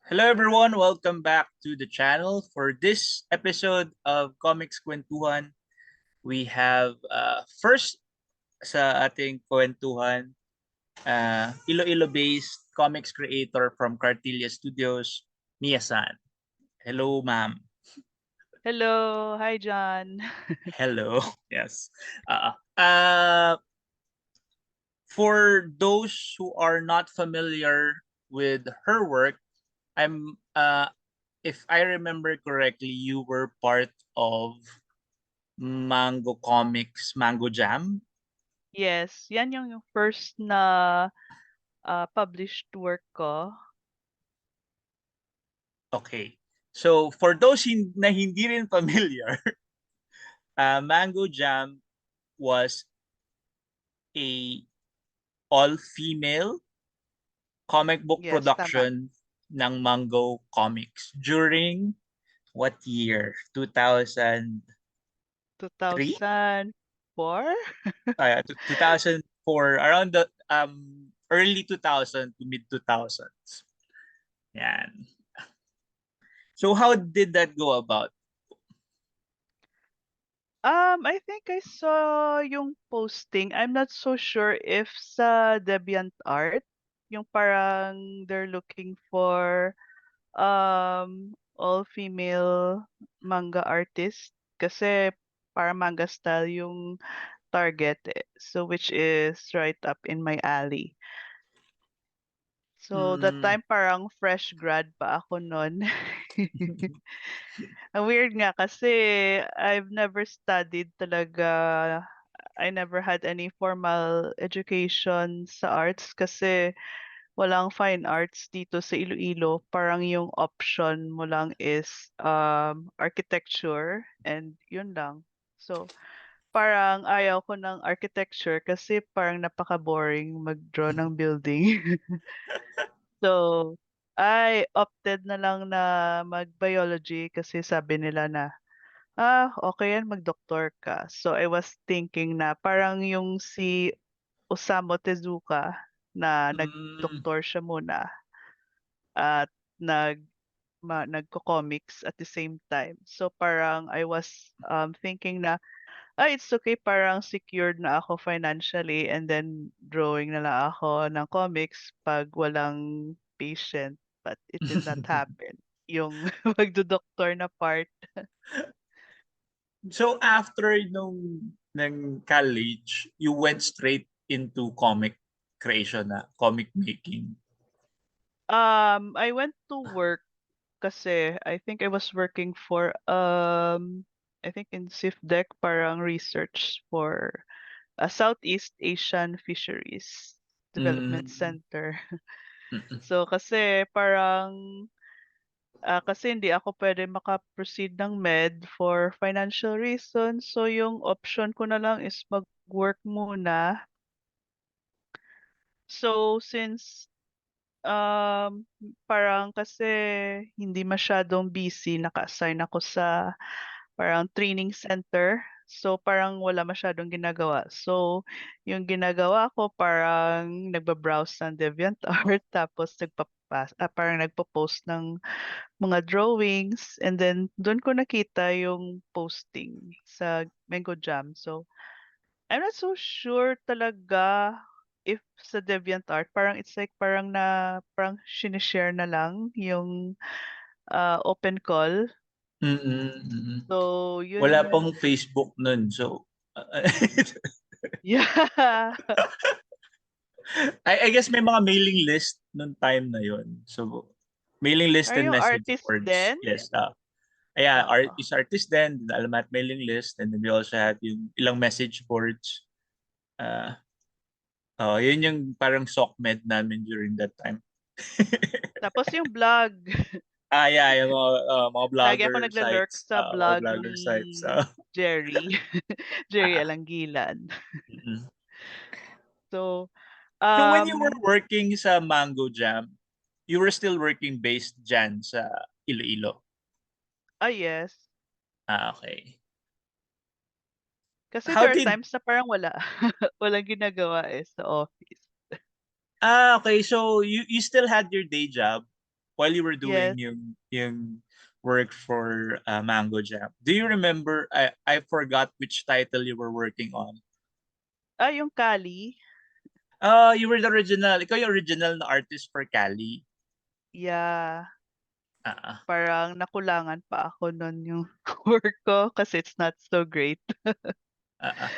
Hello everyone, welcome back to the channel. For this episode of Comics Kwentuhan, we have first sa ating kwentuhan, Iloilo-based comics creator from Kartilya Studios, Miasan. Hello ma'am. Hello, hi John. Hello. Yes. Uh, uh, for those who are not familiar with her work, I'm if I remember correctly, you were part of Mango Comics, Mango Jam. Yes, yan yung first na published work ko. Okay. So for those na hindi rin familiar, Mango Jam was a all-female comic book Yes, tama. production ng Mango Comics during what year? 2003? 2004? 2004, around the early 2000 to mid 2000s. Yan. So how did that go about? I think I saw yung posting. I'm not so sure if sa DeviantArt, yung parang they're looking for all-female manga artist kasi para manga style yung target so which is right up in my alley. So that Mm, time parang fresh grad pa ako nun. Ang weird nga kasi I've never studied talaga. I never had any formal education sa arts kasi walang fine arts dito sa Iloilo. Parang yung option mo lang is architecture and yun lang. So parang ayaw ko ng architecture kasi parang napaka-boring mag-draw ng building. So, I opted na lang na mag-biology kasi sabi nila na, okay yan, mag-doktor ka. So, I was thinking na parang yung si Osamu Tezuka na mm, nag-doktor siya muna at nagko-comics at the same time. So, parang I was thinking na, it's okay, parang secured na ako financially and then drawing na lang ako ng comics pag walang patient. But it did not happen. Yung magdo-doktor na part. so after nung ng college, you went straight into comic creation na, comic making. I went to work kasi I think I was working for I think in SIFDEC parang research for a Southeast Asian Fisheries Development Mm, Center. mm, So kasi parang kasi hindi ako pwede maka-proceed ng med for financial reasons. So, yung option ko na lang is mag-work muna. So, since parang kasi hindi masyadong busy, naka-assign ako sa parang training center. So, parang wala masyadong ginagawa. So, yung ginagawa ko parang nagba-browse ng DeviantArt tapos parang nagpo-post ng mga drawings and then doon ko nakita yung posting sa Mango Jam. So, I'm not so sure talaga if sa DeviantArt, parang it's like parang sinishare na lang yung open call. mm. So, yun Wala yung, pang Facebook nun. So, yeah. I guess may mga mailing list nung time na yon. So, mailing list Are and you message artist boards. then? Yes. Yeah, Oo. is artist then, alamat mailing list, and then we also had yung ilang message boards. Uh, yun yung parang SOCMED namin during that time. Tapos yung blog. Yeah, yung mga Lagi ako vlogger nagla-lurk sites. sa Mga blog vlogger ni sites. Jerry. Jerry Ah, Alangilan. mm. So, So when you were um, working sa Mango Jam, you were still working based dyan sa Iloilo. yes. Okay. Kasi How there are did times na parang wala. Walang ginagawa sa office. okay, so you still had your day job while you were Yes. doing yung work for Mango Jam. Do you remember? I forgot which title you were working on. Yung Kali. You were the original. Ikaw yung original na artist for Cali. Yeah. Ah, Parang nakulangan pa ako nun yung work ko kasi it's not so great. ah, ah.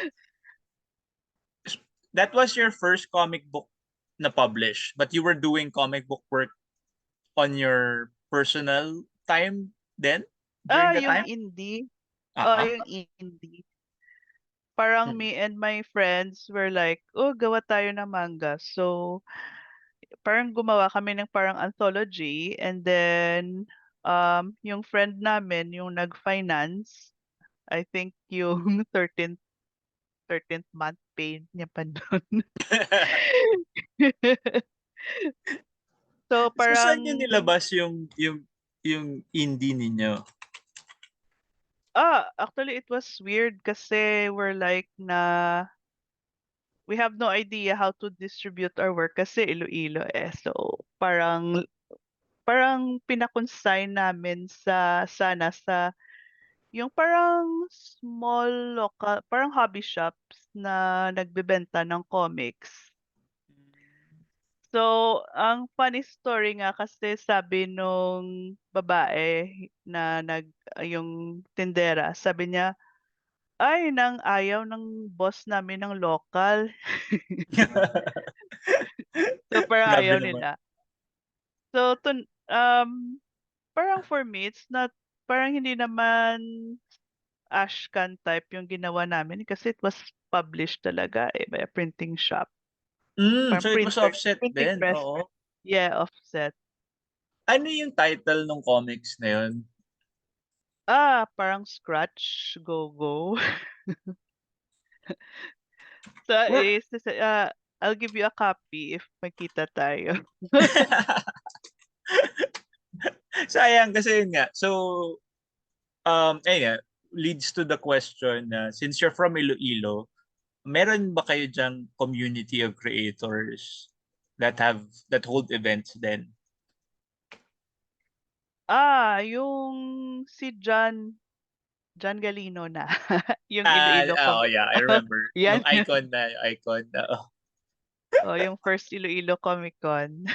That was your first comic book na publish, but you were doing comic book work on your personal time then during the Yung time? indie. Ah, Yung indie. Parang mm. me and my friends were like, "Oh, gawa tayo ng manga." So, parang gumawa kami ng parang anthology and then yung friend namin yung nag-finance, I think yung 13th month pay niya pa dun. So, So saan parang niyo nilabas yung indie ninyo? actually it was weird kasi we're like we have no idea how to distribute our work kasi Iloilo eh. So, parang pina-consign namin sa yung parang small local, parang hobby shops na nagbebenta ng comics. So, ang funny story nga kasi sabi nung babae na yung tindera, sabi niya, ay, nang ayaw ng boss namin ng local. So, parang Grabe ayaw naman. nila. So, parang for me, it's not, parang hindi naman ashcan type yung ginawa namin kasi it was published talaga eh, by a printing shop. Parang So it was offset printing din, press. oo. Yeah, offset. Ano yung title ng comics na yun? Parang scratch, go, go. So, Where I'll give you a copy if magkita tayo. sayang kasi yun nga. So, ayun nga, leads to the question na since you're from Iloilo, meron ba kayo diyang community of creators that hold events then? Yung si John Galino na. Yung Iloilo Oh Comic. yeah, I remember. Yan. Yung icon na, icon na. Oh. Yung first Iloilo Comic Con.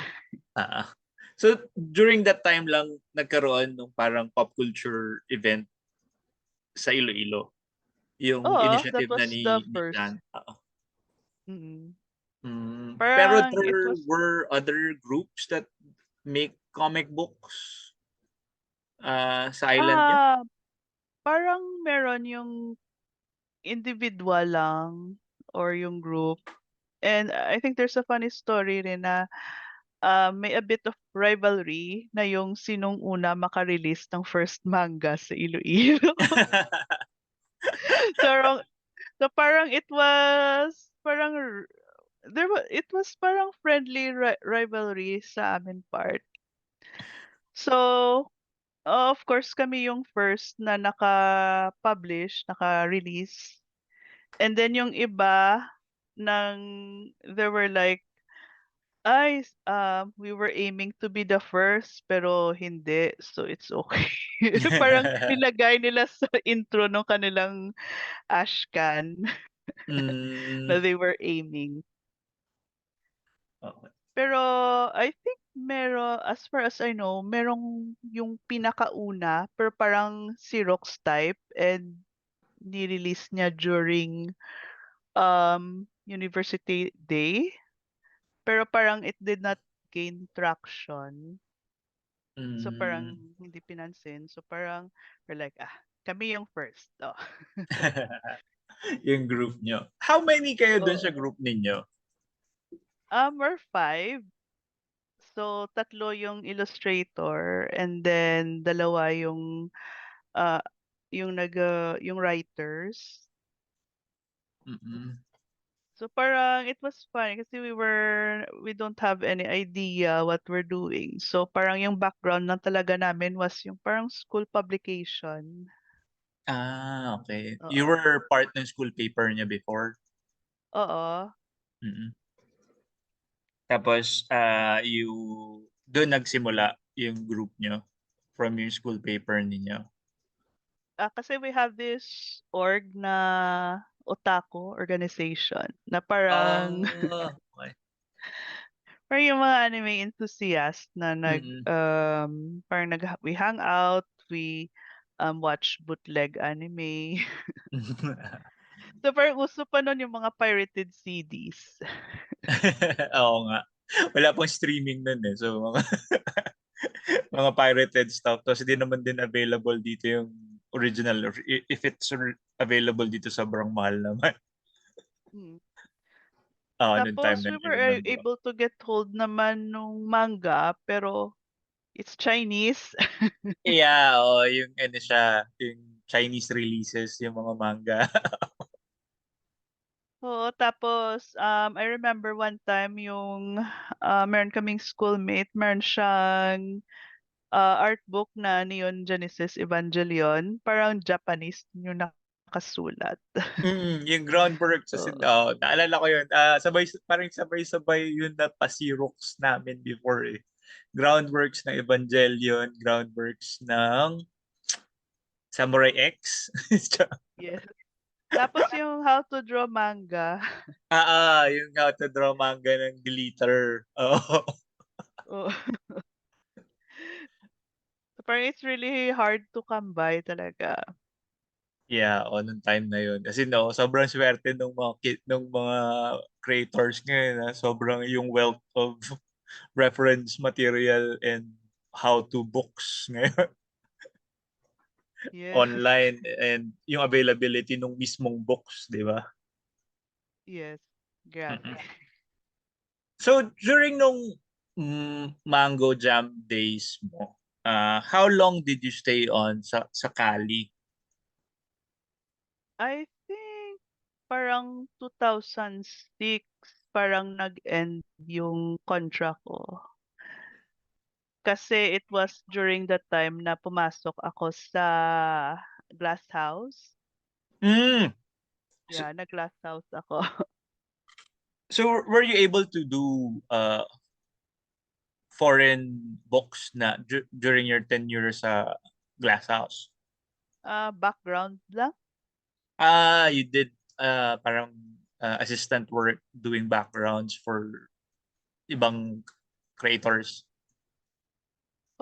Ah. So during that time lang nagkaroon ng parang pop culture event sa Iloilo. Yung Oo, that initiative na was the ni first. Miasan. Oo. Mm. Pero Parang it there was were other groups that make comic books sa island niyo? ah parang meron yung individual lang or yung group. And I think there's a funny story rin na may a bit of rivalry na yung sinong una maka-release ng first manga sa Iloilo. So, so parang it was parang it was parang friendly rivalry sa amin part. So, of course kami yung first na naka-publish, naka-release. And then yung iba ng there were like we were aiming to be the first pero hindi, so it's okay. Parang nilagay nila sa intro ng kanilang ashcan mm, na they were aiming. okay. Pero I think as far as I know, merong yung pinakauna pero parang Xerox type and ni-release niya during University Day. Pero parang it did not gain traction. So Mm. parang hindi pinansin. So parang we're like, kami yung first. Oh. Yung group nyo. How many kayo dun sa Oo. group ninyo? We're five. So tatlo yung illustrator and then dalawa uh yung writers. Mm. So parang it was fun kasi we don't have any idea what we're doing. So parang yung background lang talaga namin was yung parang school publication. Okay. You Oo. were part ng school paper niya before? Oo. Mm. Tapos, you doon nagsimula. yung group nyo from yung school paper ninyo? Kasi we have this org na otaku organization na parang Okay. parang yung mga anime enthusiast na Mm. parang we hang out, we watch bootleg anime. So parang uso pa nun yung mga pirated CDs. Oo nga. Wala pang streaming nun eh. So, mga, mga pirated stuff. Tapos hindi naman din available dito yung original. Or if it's available dito, sobrang mahal naman. Mm. Nung time Tapos na we I were remember. able to get hold naman nung manga pero it's Chinese. Yeah, yung ano siya, yung Chinese releases, yung mga manga. Oo, tapos I remember one time yung meron kaming schoolmate, meron siyang art book na Neon Genesis Evangelion, parang Japanese yung nakasulat. Yung groundwork sa So, naalala ko yun. Sabay, parang sabay-sabay yun na pasirox namin before eh. Groundworks ng Evangelion, groundworks ng Samurai X. yes. Tapos yung How to Draw Manga. Yung how to draw manga ng glitter. Oo. Oo. So, parang it's really hard to come by talaga. Yeah, nung time na yun. Kasi no, sobrang swerte nung mga nung mga creators ngayon. Sobrang yung wealth of reference material and how-to books ngayon Yes. online and yung availability nung mismong books, di ba? Yes. Grabe. Mm-mm. So, during nung Mango Jam days mo, how long did you stay on sa Cali? I think parang 2006 parang nag-end yung contract ko. Kasi it was during the time na pumasok ako sa glass house. Mm. So, Yeah, nag-glass house ako. so were you able to do foreign books na during your tenure sa Glass House? Background lang. You did parang assistant work doing backgrounds for ibang creators.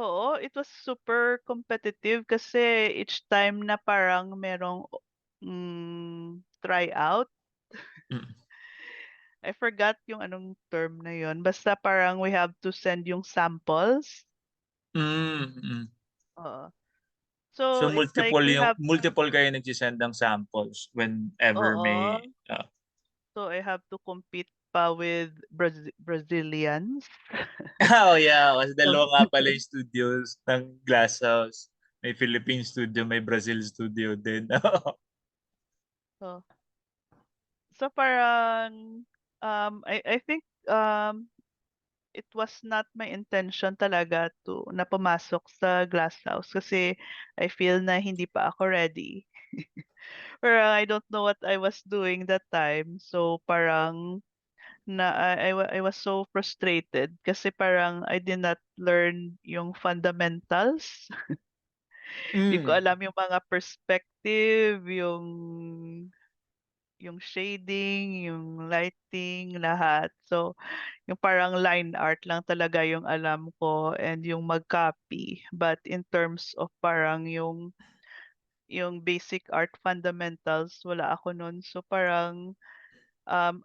Oo, it was super competitive kasi each time na parang merong tryout, Mm. I forgot yung anong term na yun. Basta parang we have to send yung samples. Mm. Oo. So So it's like we have multiple kayo nagsisend ng samples whenever may oo. So I have to compete pa with Brazilians. oh yeah, kasi So, dalawa nga pala yung studios ng Glass House. May Philippine studio, may Brazil studio din. so, so parang I think it was not my intention talaga na pumasok sa glass house kasi I feel na hindi pa ako ready. Pero I don't know what I was doing that time. So parang I was so frustrated kasi parang I did not learn yung fundamentals. Di ko Mm. alam yung mga perspective, yung shading, yung lighting, lahat. So, yung parang line art lang talaga yung alam ko and yung mag-copy. But in terms of parang yung basic art fundamentals, wala ako nun. So parang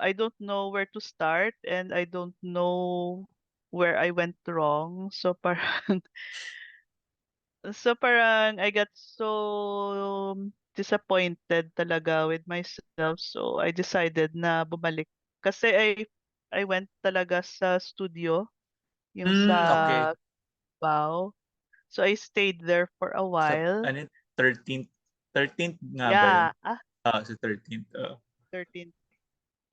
I don't know where to start and I don't know where I went wrong. So parang I got so disappointed talaga with myself. So I decided na bumalik. Kasi I went talaga sa studio, yung Okay. sa Bao. So I stayed there for a Sa while. ano 13th 13th nga ba yun? Yeah, Sa 13th. 13th.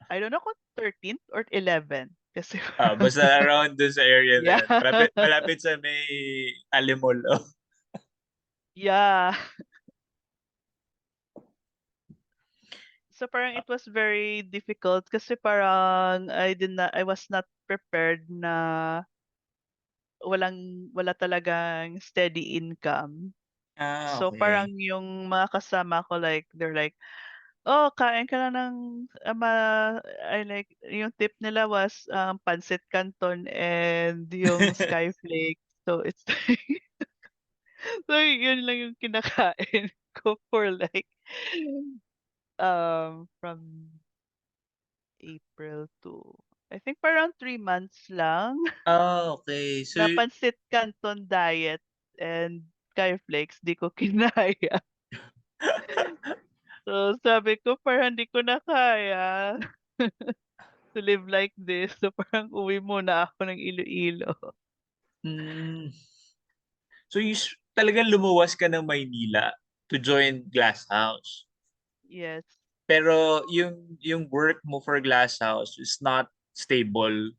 I don't know kung 13th or 11th. Kasi Basta around dun sa area na yeah. yun. Malapit sa may Alimol. Oh. Yeah. So parang it was very difficult kasi parang I was not prepared na wala talagang steady income. So, Okay. parang yung mga kasama ko like, they're like, "Oh, kain ka na ng, I like yung tip nila was, pancit canton and yung skyflake. So, it's like so yun lang yung kinakain ko for like, from April to I think parang 3 months lang Okay. So na pancit canton diet and skyflakes, 'di ko kinaya. So, sabi ko parang hindi ko na kaya to live like this. So, parang uwi muna ako ng Iloilo. hmm, so talagang lumuwas ka ng Maynila to join Glasshouse. Yes. Pero yung work mo for Glasshouse is not stable,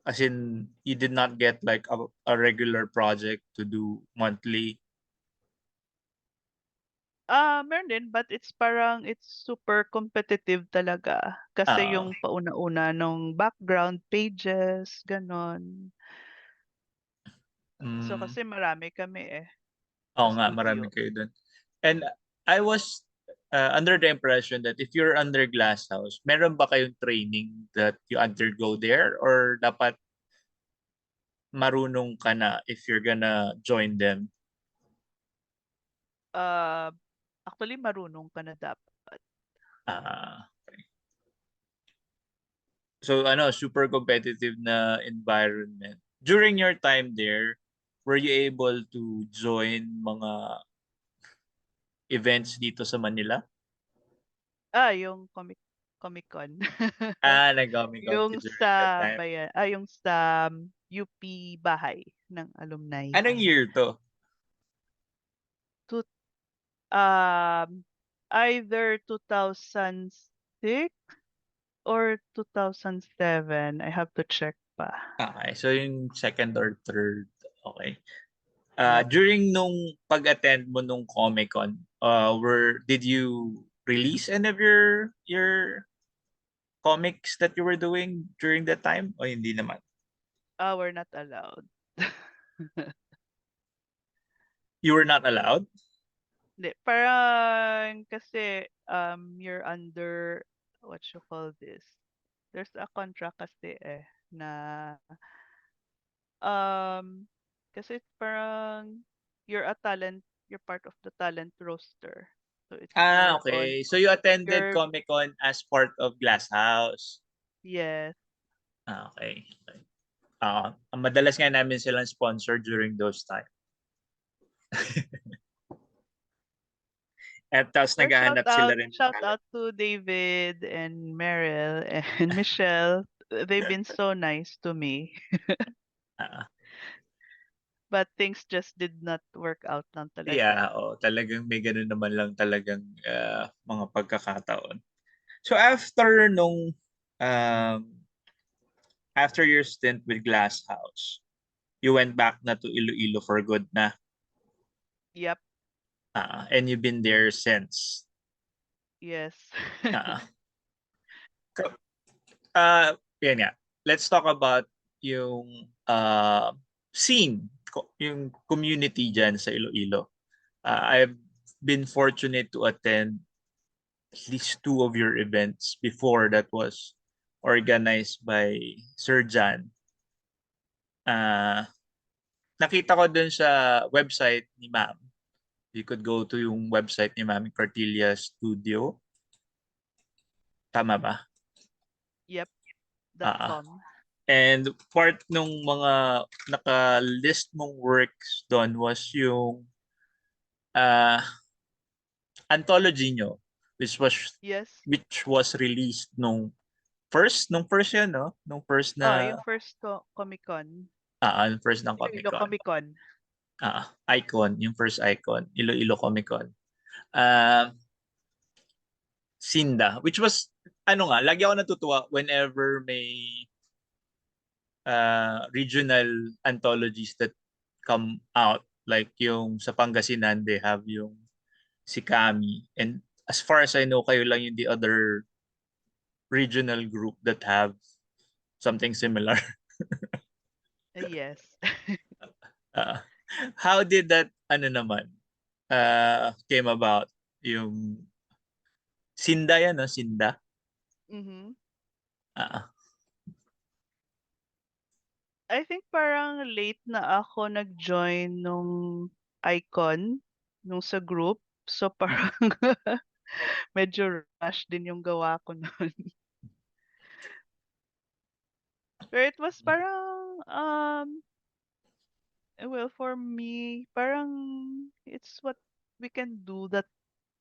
as in you did not get like a regular project to do monthly. Meron din but it's super competitive talaga. Kasi Ah, yung pauna-una nung background pages, gano'n. So, mm, kasi marami kami, oo sa nga, marami studio. kayo dun. And I was under the impression that if you're under Glasshouse, meron ba kayong training that you undergo there, or dapat marunong ka na if you're gonna join them? Ah, Actually marunong ka na dapat. Ah, so ano, super competitive na environment. During your time there, were you able to join mga events dito sa Manila? Yung Comic-Con. Nag-Comic-Con ka Yung during that time. yung sa UP Bahay ng alumni. Anong year to? Two um, Either 2006 or 2007, I have to check pa. Okay, so yung second or third. Okay. Yep. During nung pag-attend mo nung Comic-Con, did you release any of your comics that you were doing during that time? O hindi naman? We're not allowed. You were not allowed? Hindi, parang kasi, you're under what you call this, there's a contract kasi, na, um, kasi parang you're part of the talent roster. So it's more on Okay. So you attended your Comic-Con as part of Glasshouse. yes. Okay. Okay. Madalas nga namin silang sponsor during those time. At tapos Or naghahanap sila rin ng shout talent. out to David and Meryl and Michelle. They've been so nice to me, Ah, but things just did not work out lang talaga. yeah, oo, talagang may gano'n naman lang talagang mga pagkakataon. So um, after your stint with Glasshouse, you went back na to Iloilo for good na. Yep. And you've been there since. Yes. Ah, Ka- uh, yan nga. Let's talk about yung scene, yung community dyan sa Iloilo. I've been fortunate to attend at least two of your events before that was organized by Sir Jan. Uh, Nakita ko dun sa website ni Ma'am. You could go to yung website ni Ma'am Kartilya Studio. Tama ba? Yep. Ah, .com. and part nung mga naka-list mong works doon was yung uh, anthology nyo, which was Yes. which was released nung first yan, no? Nung first Yung na first Comic-Con. nung first ng Comic Iloilo Con. Comic-Con. Icon, yung first icon, Iloilo Comic Con. Uh, Sinda, which was ano nga, lagi ako natutuwa whenever may regional anthologies that come out. Like yung sa Pangasinan, they have yung si Kami. And as far as I know, kayo lang yung the other regional group that have something similar. Yes. Ah, how did that ano naman, came about? Yung Sinda yan 'no, Sinda? Mhm. Oo. I think parang late na ako nag-join nung Icon, nung sa group. So Mm. parang medyo rush din yung gawa ko nun. Pero it was parang, well, for me, parang it's what we can do, that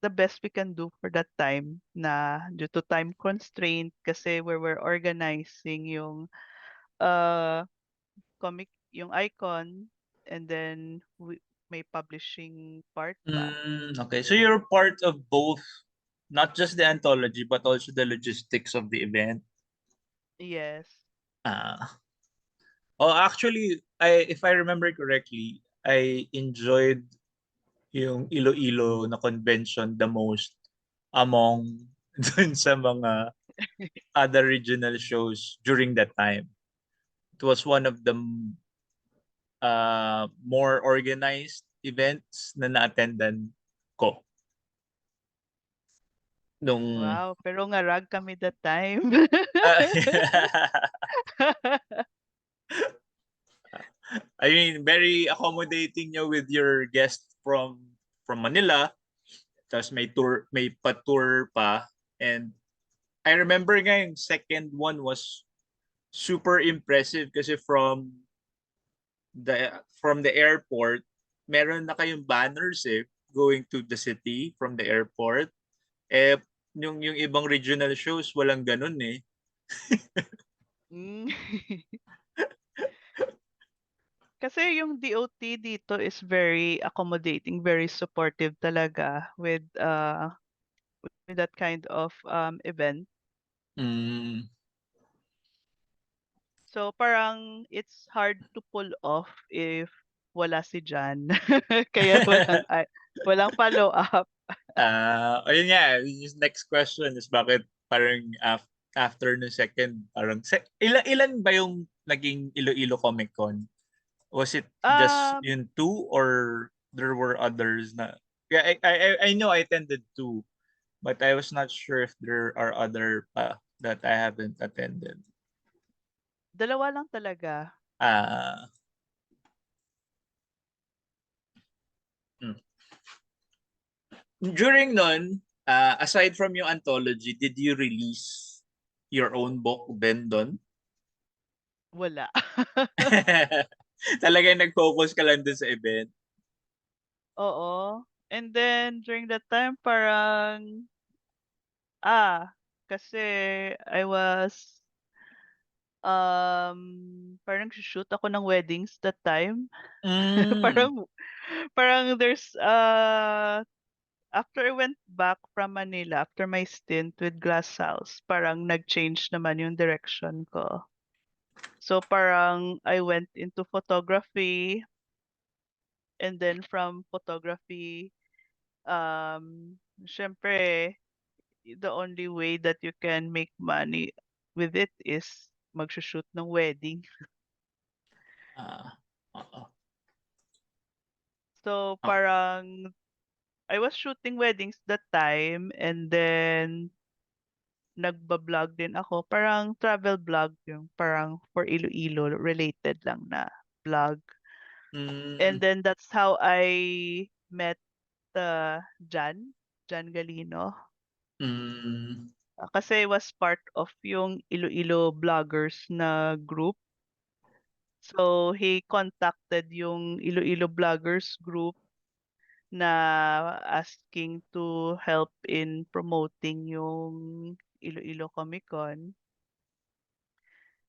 the best we can do for that time na due to time constraint kasi we were organizing yung uh yung Icon, and then may publishing part pa. Okay. So you're part of both, not just the anthology but also the logistics of the event? Yes. Ah. Oh, actually, if I remember correctly, I enjoyed yung Iloilo na convention the most among dun sa mga other regional shows during that time. It was one of the more organized events na na-attendan ko nung Wow, pero ngarag kami that time. ah, I mean, very accommodating nyo with your guests from Manila. Tapos may pa-tour pa. And I remember nga yung second one was super impressive kasi from the airport, meron na kayong banners going to the city from the airport. Eh, yung ibang regional shows, walang ganun eh. Hmm. Kasi yung DOT dito is very accommodating, very supportive talaga with that kind of event. Mm. So parang it's hard to pull off if wala si Jan. Kaya walang follow up. Ayun nga, yung next question is bakit parang after no second, parang ilan ba yung naging Iloilo Comic Con? Was it just Um, yung two or there were others na? Yeah, I know I attended two, but I was not sure if there are other pa that I haven't attended. Dalawa lang talaga. Ah, mm. During nun, aside from yung anthology, did you release your own book then dun? Wala. Talagang nag-focus ka lang dun sa event. Oo. And then during that time parang kasi I was parang shoot ako ng weddings that time. Mm. Parang parang there's after I went back from Manila after my stint with Glass House, parang nag-change naman yung direction ko. So parang I went into photography, and then from photography, syempre the only way that you can make money with it is magsushoot ng wedding. Ah, oo. So Ah, parang I was shooting weddings that time, and then nagba-vlog din ako. Parang travel vlog yung parang for Iloilo related lang na vlog. And mm, then that's how I met Jan, Jan Galino. mm, Kasi was part of yung Iloilo vloggers na group. So he contacted yung Iloilo vloggers group na asking to help in promoting yung Iloilo Comic Con.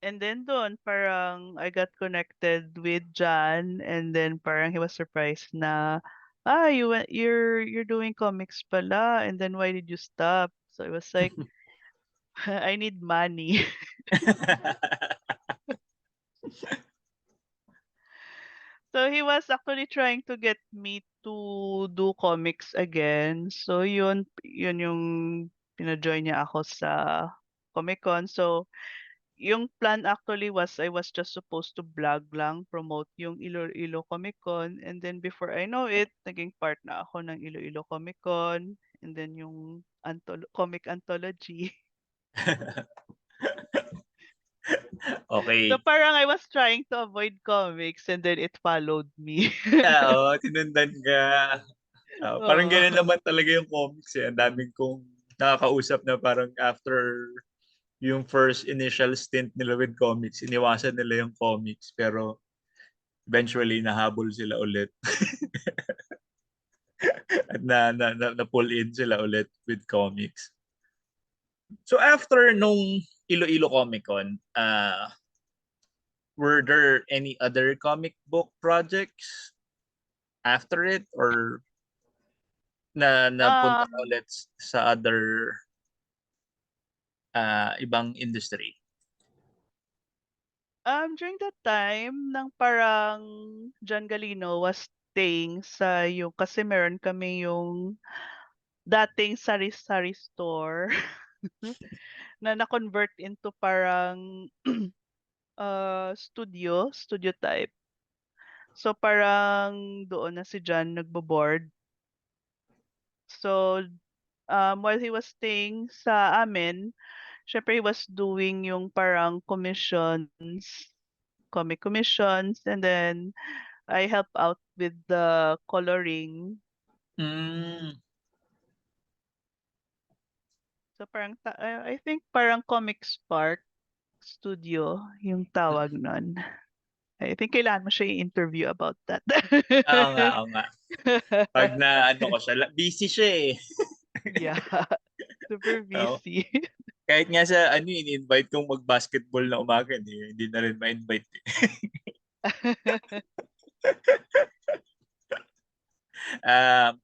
And then dun parang I got connected with John, and then parang he was surprised na, you're doing comics pala, and then why did you stop? So I was like, I need money. So he was actually trying to get me to do comics again. So yun yung pina-join niya ako sa Comic Con. So yung plan actually was I was just supposed to vlog lang, promote yung Iloilo Comic Con, and then before I know it, naging part na ako ng Iloilo Comic Con, and then yung comic anthology. So Okay. parang I was trying to avoid comics and then it followed me. Oo, tinundan ka. Parang Oo. gano'n naman talaga yung comics eh. Ang daming kong nakakausap na parang after yung first initial stint nila with comics, iniwasan nila yung comics pero eventually nahabol sila ulit at na pull in sila ulit with comics. So after nung Iloilo Comic Con, were there any other comic book projects after it or napunta ka Um, ulit sa other ibang industry? during that time, nang parang John Galino was staying sa yung, kasi meron kami yung dating sari-sari store na na-convert into parang studio type. So parang doon na si John nagbo-board. So while he was staying sa amin, syempre he was doing yung parang commissions, comic commissions, and then I help out with the coloring. Mm, So parang I think parang Comic Spark Studio yung tawag nun. I think kailangan mo siya i-interview about that. oo nga, oo nga. Pag na ano ko siya, busy siya eh. Yeah, super Oo. busy. Kahit nga sa ano, in-invite kong mag-basketball na umaga, hindi na rin ma-invite. Eh. Um,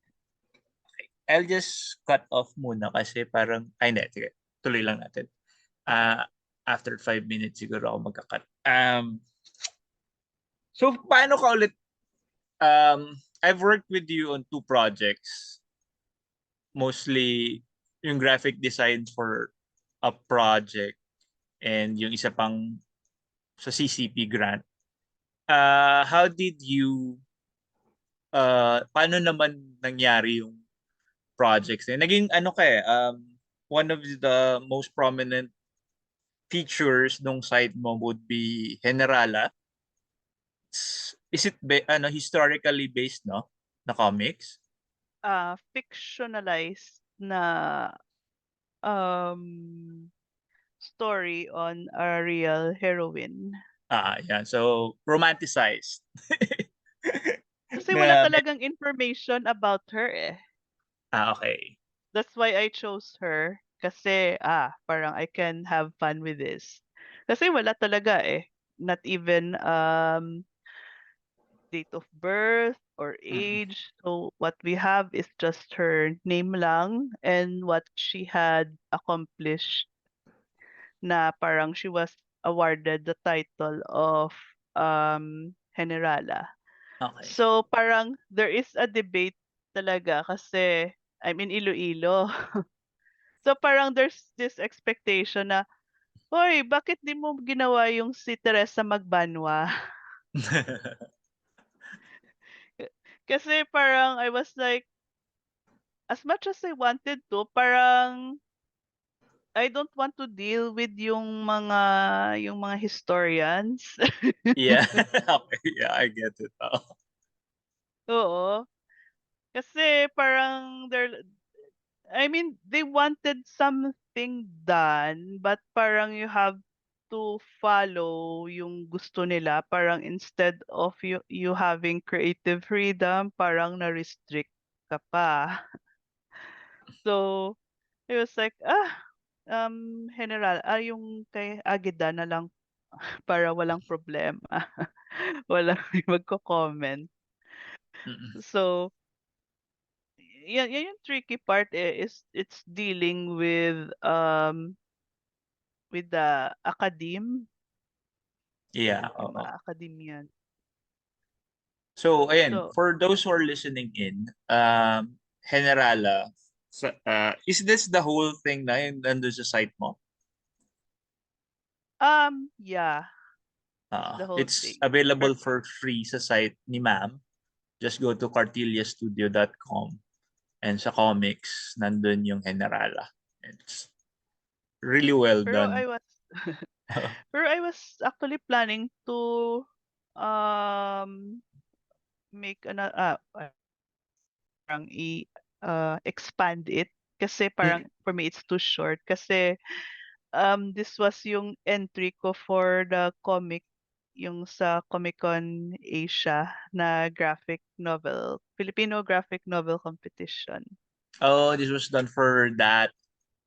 I'll just cut off muna kasi parang, ay hindi, sige, tuloy lang natin. Uh, After 5 minutes siguro ako magka-cut. So paano ka ulit, I've worked with you on two projects, mostly yung graphic design for a project and yung isa pang sa CCP grant. How did you, paano naman nangyari yung projects? Naging ano ka eh, one of the most prominent features nung site mo would be Generala. Is it ano, historically based, no? Na comics? Fictionalized na um story on a real heroine. Yeah. So, romanticized. Kasi wala na, talagang information about her eh. okay. That's why I chose her. Kasi, parang I can have fun with this. Kasi wala talaga eh. Not even date of birth or Mm, age. So what we have is just her name lang and what she had accomplished, na parang she was awarded the title of Generala. okay. So parang there is a debate talaga kasi I'm in Iloilo. So parang there's this expectation na, "Hoy, bakit di mo ginawa yung si Teresa Magbanwa?" Kasi parang I was like, as much as I wanted to, parang I don't want to deal with yung mga historians. Yeah. Okay. Yeah, I get it. Oh. Oo, kasi parang I mean, they wanted something done, but parang you have to follow yung gusto nila. Parang instead of you having creative freedom, parang na-restrict ka pa. So, it was like, general, yung kay Agida na lang para walang problema. Walang magko-comment. Mm-mm. So, yan yung tricky part eh, is it's dealing with the Yeah, yung oo. mga akademyan. So, ayan, So, for those who are listening in, Generala, is this the whole thing na yung nandun sa site mo? Yeah, that's the whole It's thing. available for free sa site ni Ma'am. Just go to kartilyastudio.com and sa comics, nandun yung Generala. It's really well Pero done. I was pero I was actually planning to make parang expand it kasi Mm. parang for me it's too short kasi this was yung entry ko for the comic yung sa Comic-Con Asia na graphic novel, Filipino graphic novel competition. Oh, this was done for that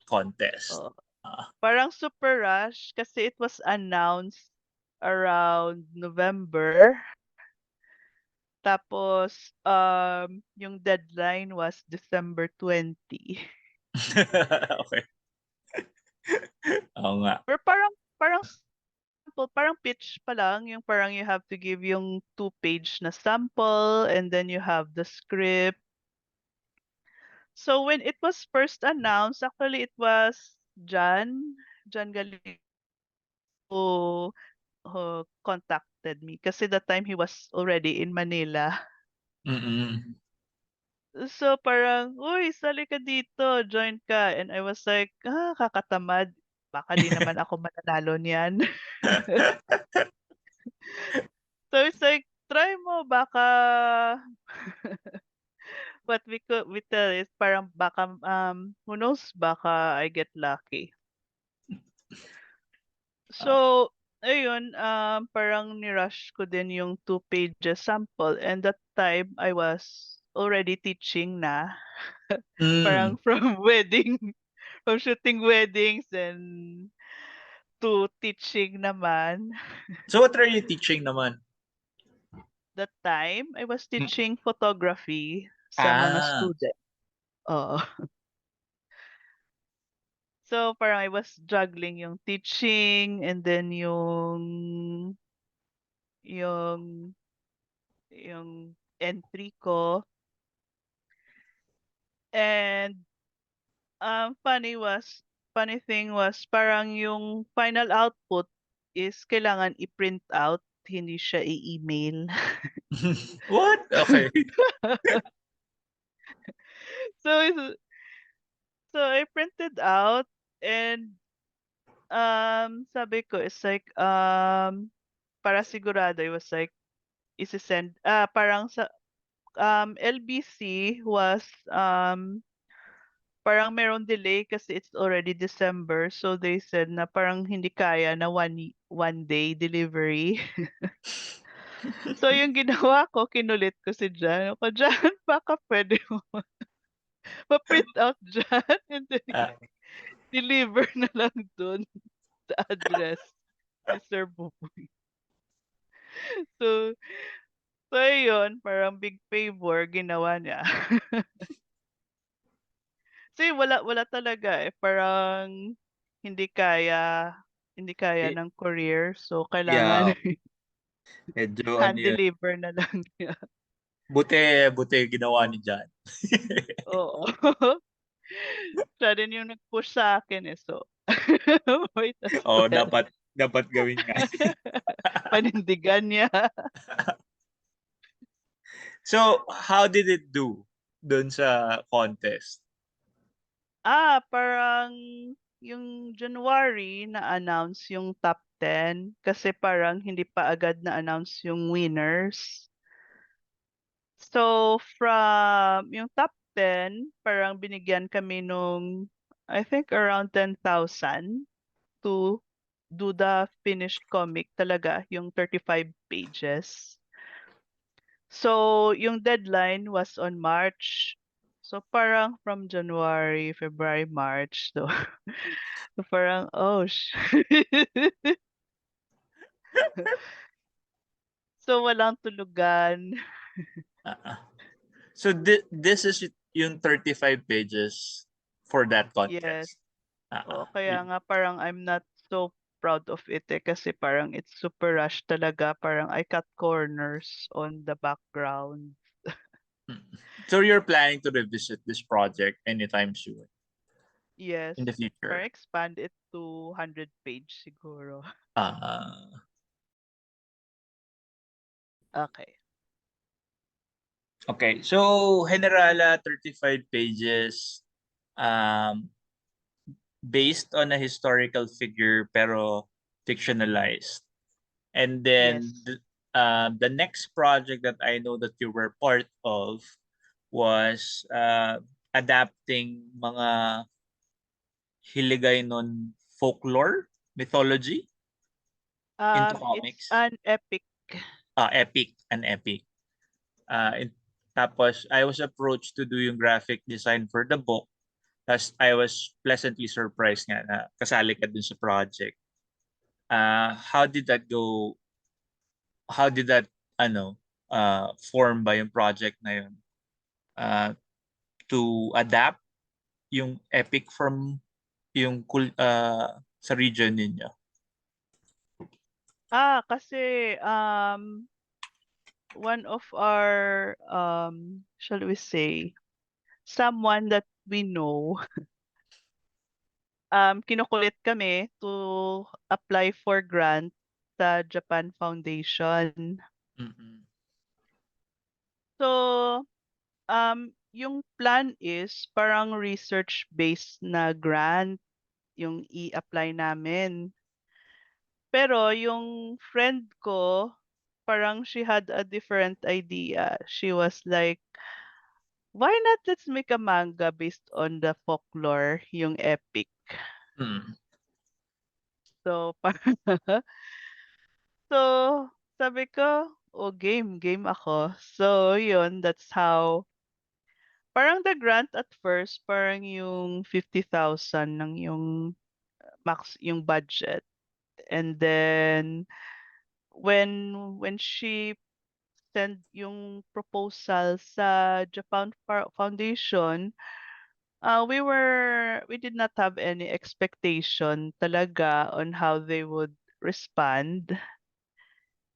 contest. Oo. Ah. Parang super rush kasi it was announced around November. Tapos, yung deadline was December 20. Okay. Oo nga. Pero parang sample, parang pitch pa lang, yung parang you have to give yung two-page na sample and then you have the script. So when it was first announced, actually it was John Galileo who contacted me kasi that time he was already in Manila. Mm-mm. So parang, "Uy, sali ka dito, join ka." And I was like, kakatamad. Baka di naman ako mananalo niyan. So it's like, try mo, baka what we tell is parang baka, who knows, baka I get lucky. Ah. So, ayun, parang ni-rush ko din yung two pages sample and that time I was already teaching na. Mm. Parang from from shooting weddings and to teaching naman. So what are you teaching naman? That time, I was Mm. teaching photography sa mga Ah. student. Oo. So, parang I was juggling yung teaching and then yung yung entry ko. And funny thing was parang yung final output is kailangan i-print out, hindi siya i-email. What? Okay. So so I printed out and sabi ko it's like para sigurado I was like ise-send parang sa LBC was parang merong delay kasi it's already December. So they said na parang hindi kaya na one day delivery. So yung ginawa ko, kinulit ko si Jan. Ako, Jan, baka pwede mo ma-print out dyan and then Ah. deliver na lang dun sa address ni Sir Buboy. So, so ayun, parang big favor ginawa niya. Kasi wala talaga, eh, parang hindi kaya hindi kaya Eh, ng courier, so kailangan yeah, medyo ano hand yun. deliver na lang niya. Buti ginawa ni John. Oo. Siya din yung nag-push sa akin, eh, so might as Oo, well. dapat gawin nga. Panindigan niya. So, how did it do dun sa contest? Parang yung January na-announce yung top 10 kasi parang hindi pa agad na-announce yung winners. So, from yung top 10, parang binigyan kami nung, I think around 10,000 to do the finished comic talaga, yung 35 pages. So, yung deadline was on March. So, parang from January, February, March. So, so parang, oh, So, walang tulugan. Ah. So, this is yung 35 pages for that Yes. contest. Oo, Ah. kaya nga parang I'm not so proud of it eh, kasi parang it's super rush talaga. Parang I cut corners on the background. Mm. So, you're planning to revisit this project anytime soon? Yes. in the Or future? expand it to 100 page siguro. Ah, Okay. okay. So, Generala, 35 pages, um, based on a historical figure pero fictionalized. And then Yes. the next project that I know that you were part of was adapting mga Hiligaynon folklore, mythology into It's comics. an epic. Epic, an epic. Tapos, I was approached to do yung graphic design for the book. Tapos, I was pleasantly surprised nga na kasali ka dun sa project. How did that go? How did that, ano, form ba yung project na yun? Uh, to adapt yung epic from yung sa region ninyo. Kasi one of our shall we say, someone that we know, kinukulit kami to apply for grant sa Japan Foundation. Mm-mm. So, yung plan is parang research-based na grant yung i-apply namin. Pero yung friend ko, parang she had a different idea. She was like, why not let's make a manga based on the folklore, yung epic. Mm. So, so sabi ko, oh game ako. So, yun, that's how, parang the grant at first, parang yung 50,000 ng yung max, yung budget. And then, when she send yung proposal sa Japan Foundation, we did not have any expectation talaga on how they would respond.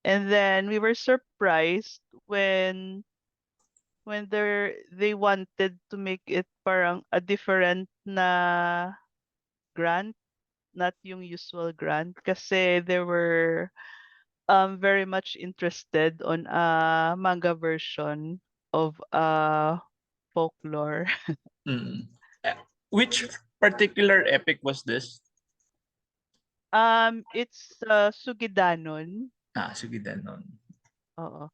And then we were surprised when they wanted to make it parang a different na grant, not yung usual grant, kasi they were very much interested on a manga version of folklore. Mm. Uh, Which particular epic was this? It's Sugidanun. Sugidanon. Oo.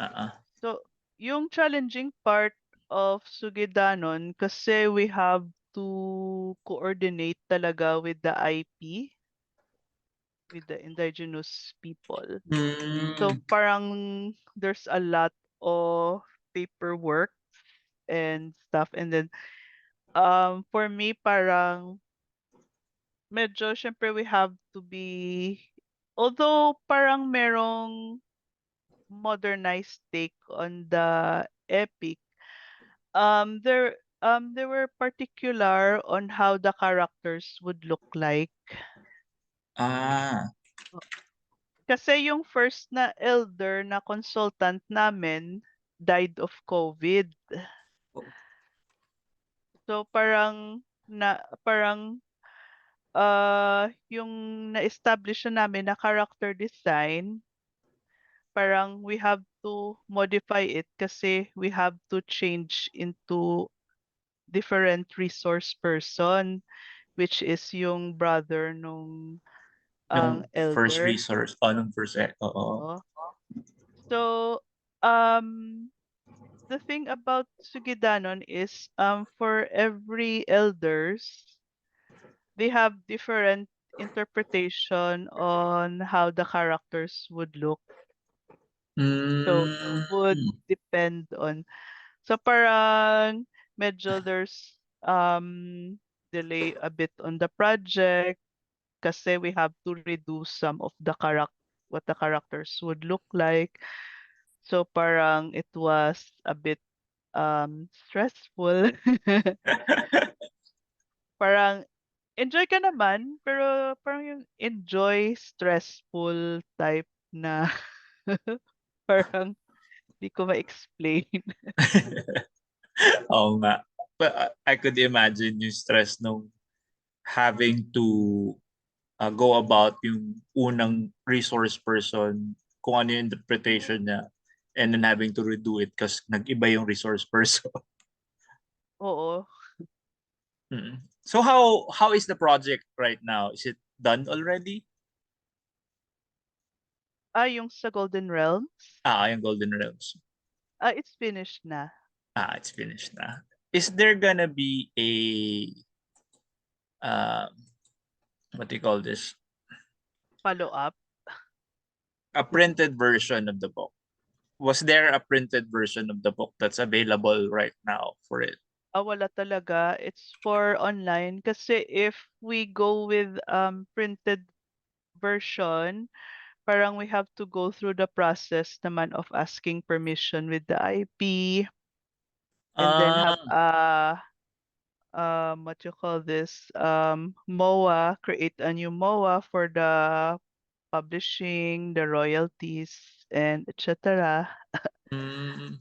Ah. So, yung challenging part of Sugidanon kasi we have to coordinate talaga with the IP, with the indigenous people. So, Mm. parang there's a lot of paperwork and stuff. And then, for me, parang medyo, syempre, we have to be, although parang merong modernized take on the epic, they were particular on how the characters would look like. Ah. O- Kasi yung first na elder na consultant namin died of COVID. So parang yung na-establish na namin na character design, parang we have to modify it kasi we have to change into different resource person, which is yung brother nung ang Yung first elder. resource. Nung first, oo. Oo. So, um, the thing about Sugidanon is, for every elders, they have different interpretation on how the characters would look. So, it Mm. would depend on. So, parang medyo there's delay a bit on the project kasi we have to redo some of the what the characters would look like. So parang it was a bit stressful. Parang enjoy ka naman, pero parang yung enjoy stressful type na parang di ko ma-explain. Oo nga. But I could imagine yung stress nung having to go about yung unang resource person, kung ano yung interpretation niya, and then having to redo it kasi nag-iba yung resource person. Oo. Mm. So how is the project right now? Is it done already? Yung sa Golden Realms, Yung Golden Realms. it's finished na. It's finished na. Is there gonna be uh, what do you call this? Follow-up. A printed version of the book? Was there a printed version of the book that's available right now for it? Wala talaga. It's for online kasi if we go with printed version, parang we have to go through the process naman of asking permission with the IP and then have Ah, what you call this MOA, create a new MOA for the publishing, the royalties, and etc. mm,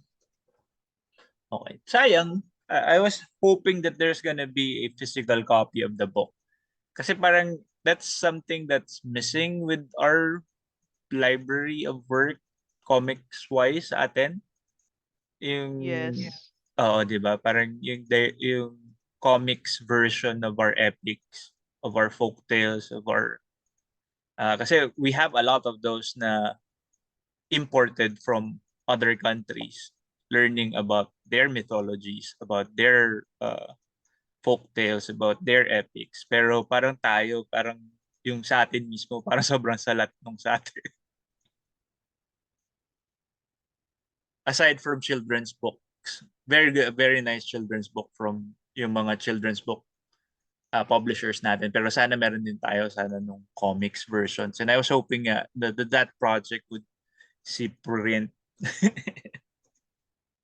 okay. Sayang. I was hoping that there's gonna be a physical copy of the book. Kasi parang that's something that's missing with our library of work comics-wise sa atin. Yung, Yes. oo, di ba? Parang yung comics version of our epics, of our folk tales, of our, kasi we have a lot of those na imported from other countries, learning about their mythologies, about their folk tales, about their epics. Pero parang tayo, parang yung sa atin mismo, parang sobrang salat nung sa atin. Aside from children's books, very good, very nice children's book from yung mga children's book publishers natin. Pero sana meron din tayo sana nung comics versions. And I was hoping that project would see print.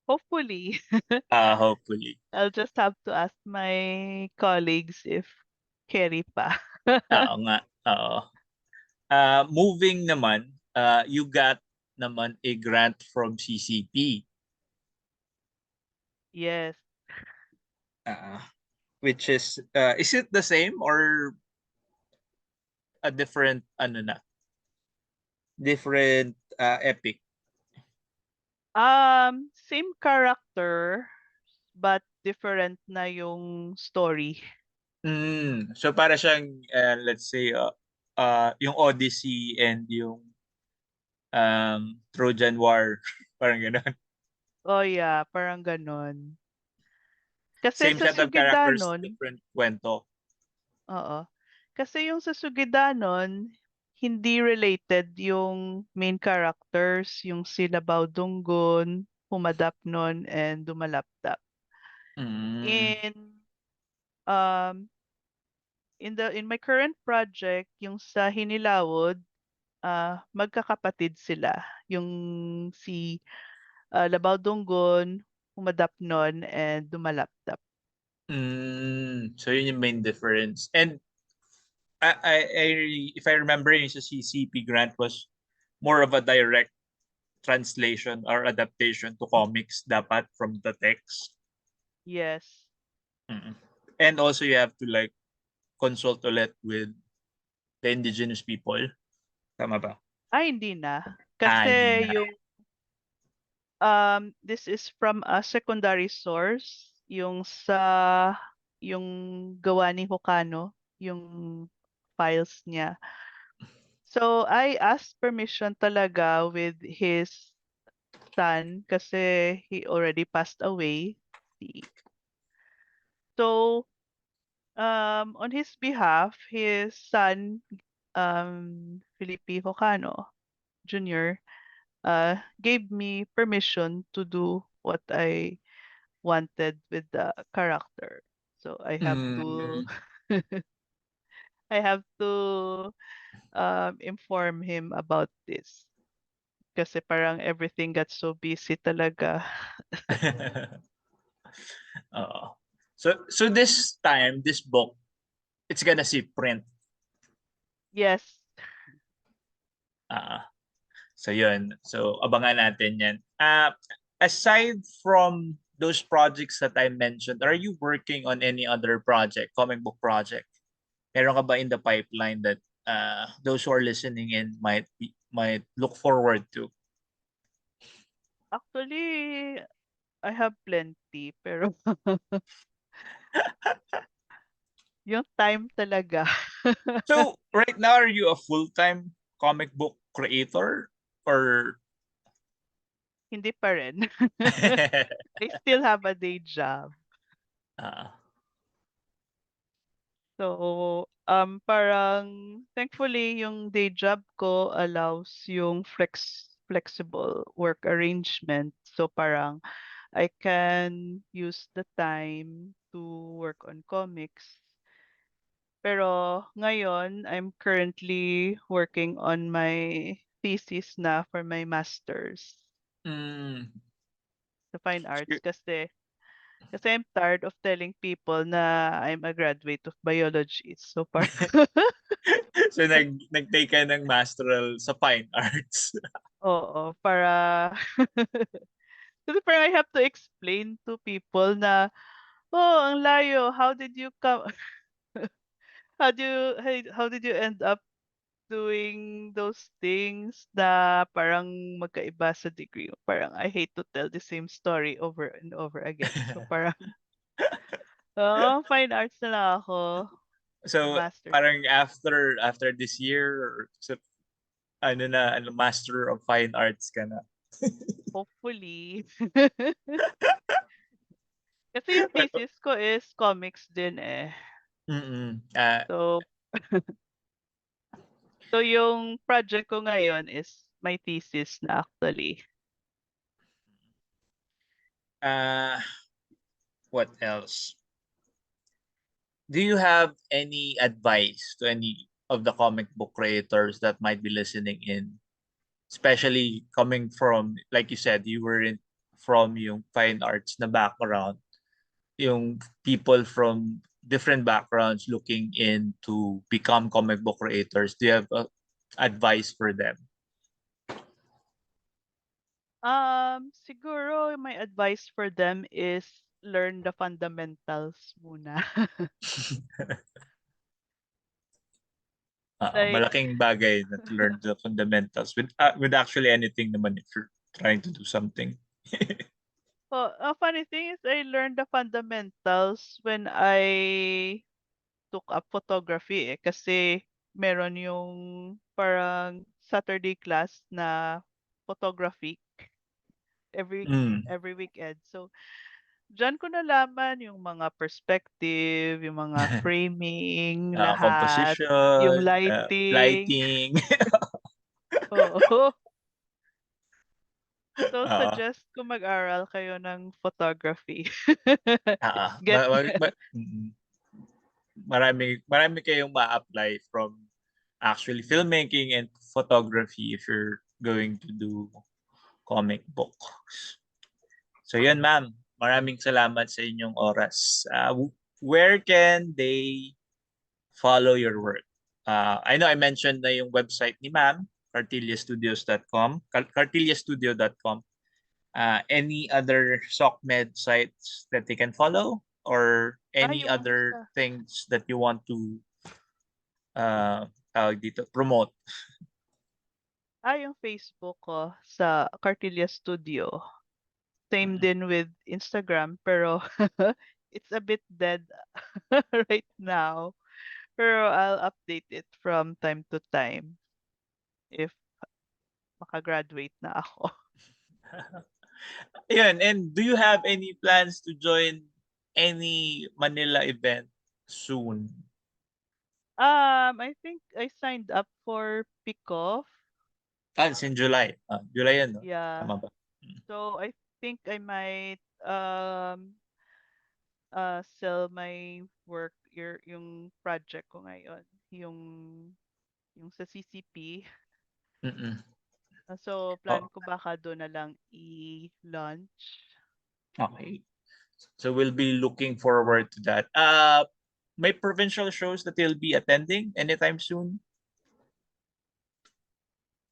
Hopefully. Hopefully. I'll just have to ask my colleagues if carry pa. Oo nga. Oo. Moving naman, you got naman a grant from CCP. Yes. Uh, which is it the same or a different, ano na, different epic? Same character but different na yung story. So para siyang, let's say, yung Odyssey and yung Trojan War. Parang gano'n. Oh yeah, parang ganon. Kasi Same sa set of characters, Sugidanon, different kwento. oo. Kasi yung sa Sugidanon, hindi related yung main characters, yung sila Baudunggon, Humadapnon, and Dumalaptap. Mm. In um in my current project, yung sa Hinilawod, magkakapatid sila. Yung si Labaw-Dunggon, Humadapnon, and Dumalaptap. So yun yung main difference. And I if I remember, yung sa CCP grant was more of a direct translation or adaptation to comics dapat from the text. Yes. Mm. And also you have to like consult ulit with the indigenous people. Tama ba? Ay, hindi na. Kasi Hindi na. yung this is from a secondary source, yung gawa ni Hokano, yung files niya. So I asked permission talaga with his son kasi he already passed away. So on his behalf, his son, Felipe Hocano Jr., gave me permission to do what I wanted with the character. So I have to Mm. I have to inform him about this. Kasi parang everything got so busy talaga. Oo. So this time, this book, it's gonna see print. Yes. Ah, so yun. So abangan natin yan. Aside from those projects that I mentioned, are you working on any other project, comic book project? Meron ka ba in the pipeline that those who are listening in might look forward to? Actually, I have plenty, pero yung time talaga. So right now, are you a full-time comic book creator or Hindi pa rin. I still have a day job. uh, So, parang thankfully yung day job ko allows yung flexible work arrangement. So parang I can use the time to work on comics. Pero ngayon, I'm currently working on my thesis na for my master's mm, sa fine arts kasi I'm tired of telling people na I'm a graduate of biology. So parang so nag-take ka ng masteral sa fine arts. oo, para kasi parang I have to explain to people na, "Oh, ang layo. How did you come how did you end up doing those things na parang magkaiba sa degree?" Parang I hate to tell the same story over and over again. So parang, oo, fine arts na lang ako, So master's, parang after this year or so, master of fine arts ka na. hopefully. Kasi yung But, thesis ko is comics din eh. mm So so yung project ko ngayon is my thesis na actually. uh, what else? Do you have any advice to any of the comic book creators that might be listening in, especially coming from, like you said, you were in from yung fine arts na background, yung people from different backgrounds looking in to become comic book creators? Do you have advice for them? Siguro my advice for them is learn the fundamentals muna. Like, Malaking bagay na to learn the fundamentals with actually anything naman if you're trying to do something. well, a funny thing is I learned the fundamentals when I took up photography eh, kasi meron yung parang Saturday class na photography every Mm. every weekend. So, diyan ko nalaman yung mga perspective, yung mga framing, lahat, yung Composition, lighting. lighting. Oo. So, uh, suggest ko mag-aral kayo ng photography. Get marami kayong ma-apply from actually filmmaking and photography if you're going to do comic books. So yun, ma'am. Maraming salamat sa inyong oras. Where can they follow your work? I know I mentioned na yung website ni ma'am, kartilyastudios.com, kartilyastudio.com. Any other SOCMED sites that they can follow or any yung other sa things that you want to tawag dito, promote? yung Facebook ko sa Kartilya Studio. Same din with Instagram pero it's a bit dead right now. Pero I'll update it from time to time if makagraduate na ako. Yun, and do you have any plans to join any Manila event soon? I think I signed up for Pickoff. It's in July. July yan, no? Yeah. Tama ba? Mm. So I think I might sell my work yung project ko ngayon, yung sa CCP. Mm-mm. So plan Oh, ko baka doon na lang i-launch. okay. So we'll be looking forward to that. May provincial shows that you'll be attending anytime soon?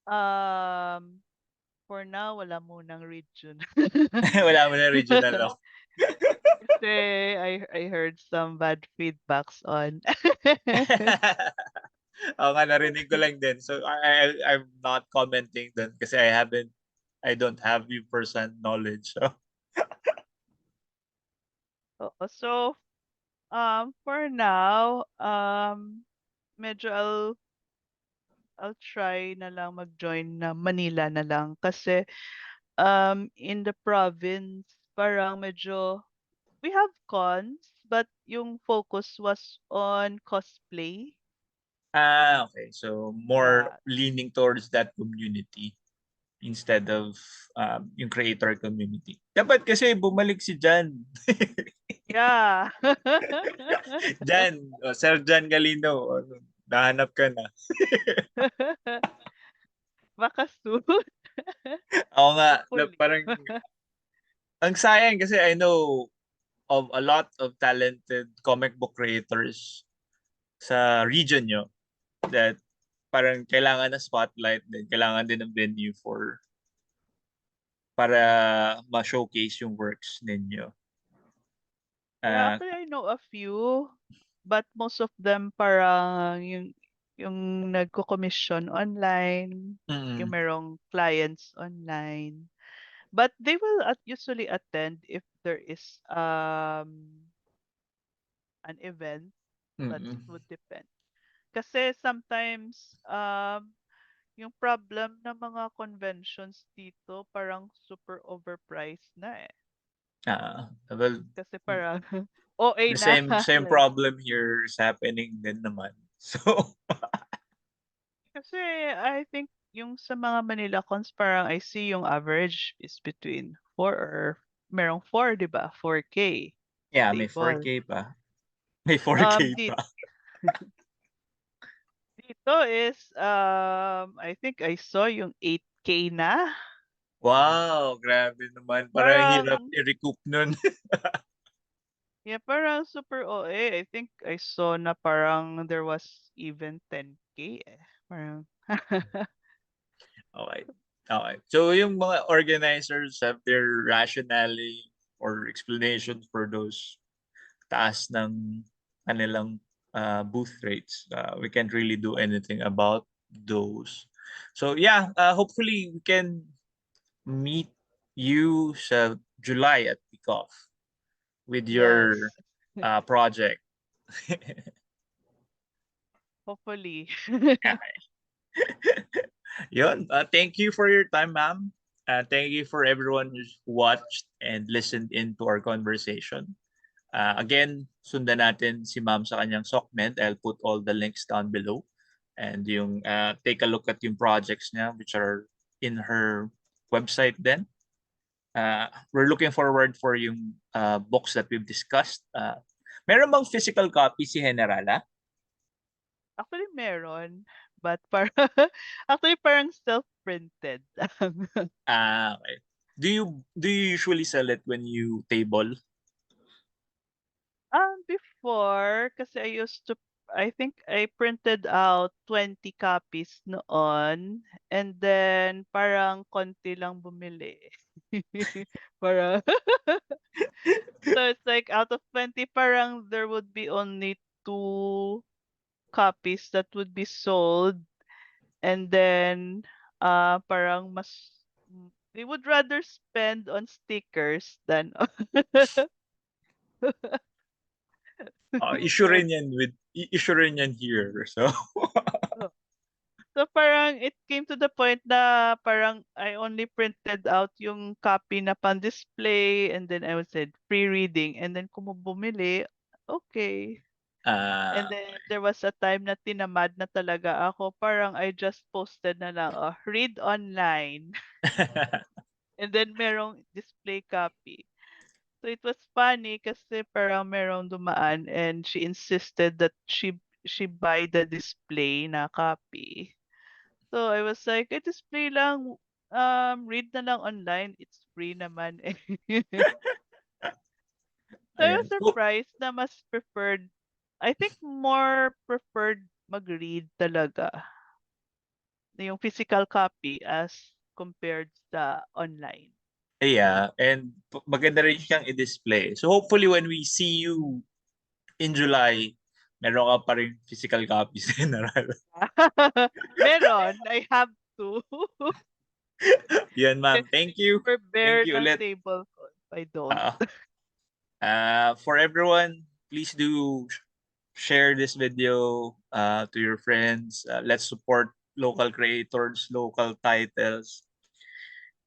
Um For now, wala munang region. Wala mo na regional lang. Kasi I heard some bad feedbacks on. Oo nga, narinig ko lang din. So, I'm not commenting dun kasi I don't have yung first-hand knowledge. So, Oo. So, for now, medyo I'll try na lang mag-join na Manila na lang kasi in the province parang medyo we have cons but yung focus was on cosplay. okay. So, more Yeah. leaning towards that community instead of yung creator community. Dapat kasi bumalik si Jan. Yeah. Jan, Sir Jan Galino, nahanap ka na. Baka soon. Ako nga, Hopefully. parang ang sayang kasi I know of a lot of talented comic book creators sa region nyo that parang kailangan ng spotlight din, kailangan din ng venue para ma-showcase yung works ninyo. Yeah, Ah, actually I know a few, but most of them parang yung nagko-commission online, yung mm, merong clients online. But they will usually attend if there is an event, but it mm, would depend. Kasi sometimes yung problem ng mga conventions dito parang super overpriced na eh. well, Kasi parang OA the na same like. problem here is happening din naman. So, Kasi I think yung sa mga Manila cons parang I see yung average is between 4 or merong 4, 'di ba? 4K yeah, may table. 4K pa. May Um 4K di- pa. Dito is I think I saw yung 8K na. Wow, grabe naman. Parang hirap Parang i-recoup nun. yeah, parang super OA. I think I saw na parang there was even 10K eh. Parang Okay. Okay. So yung mga organizers have their rationale or explanation for those taas ng kanilang booth rates. We can't really do anything about those. So yeah, hopefully we can meet you sa July at kickoff with your yes, project. hopefully. Yun. Thank you for your time, ma'am. Thank you for everyone who's watched and listened into our conversation. Again, sundan natin si ma'am sa kanyang SOCMED. I'll put all the links down below. And yung take a look at yung projects niya which are in her website then. We're looking forward for yung books that we've discussed. Meron bang physical copy si Generala? Actually meron, but parang actually parang self-printed. Okay. Do you usually sell it when you table? Before kasi I think I printed out 20 copies noon and then parang konti lang bumili. Parang so it's like out of 20 parang there would be only two copies that would be sold and then parang they would rather spend on stickers than Issue rin yan issue rin yan here. So, So parang it came to the point na parang I only printed out yung copy na pan-display and then I would said free reading and then kung bumili, okay. And uh, then there was a time na tinamad na talaga ako. Parang I just posted na lang, oh, read online. And then merong display copy. So it was funny kasi parang merong dumaan and she insisted that she buy the display na copy. So I was like, display lang, read na lang online, it's free naman eh. So I was ayan. So, surprised na mas preferred, I think more preferred mag-read talaga yung physical copy as compared sa online. Yeah, and maganda rin siyang i-display. So hopefully when we see you in July, meron ka pa rin physical copies general. Meron, I have to. Yan ma'am. Thank you. For Thank bare you ng ulit. table ko, I don't. Uh, for everyone, please do share this video to your friends. Let's support local creators, local titles,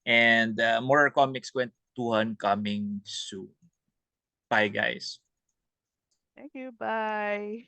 and more comics kwentuhan coming soon. Bye guys. Thank you, bye.